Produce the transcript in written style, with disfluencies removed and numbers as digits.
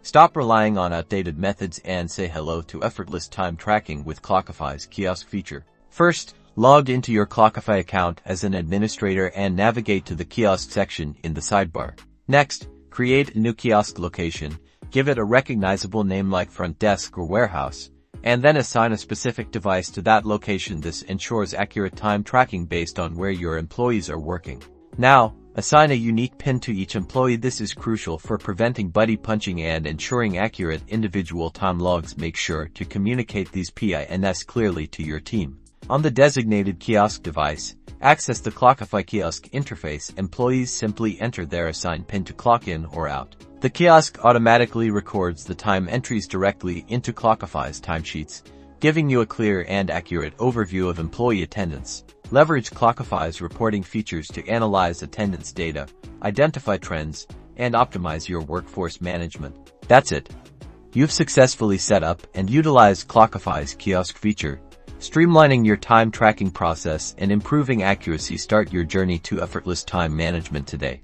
Stop relying on outdated methods and say hello to effortless time tracking with Clockify's Kiosk feature. First, log into your Clockify account as an administrator and navigate to the Kiosk section in the sidebar. Next, create a new Kiosk location, give it a recognizable name like front desk or warehouse, and then assign a specific device to that location. This ensures accurate time tracking based on where your employees are working. Now, assign a unique PIN to each employee. This is crucial for preventing buddy punching and ensuring accurate individual time logs. Make sure to communicate these PINs clearly to your team. On the designated Kiosk device, access the Clockify Kiosk interface. Employees simply enter their assigned PIN to clock in or out. The kiosk automatically records the time entries directly into Clockify's timesheets, giving you a clear and accurate overview of employee attendance. Leverage Clockify's reporting features to analyze attendance data, identify trends, and optimize your workforce management. That's it. You've successfully set up and utilized Clockify's Kiosk feature, streamlining your time tracking process and improving accuracy. Start your journey to effortless time management today.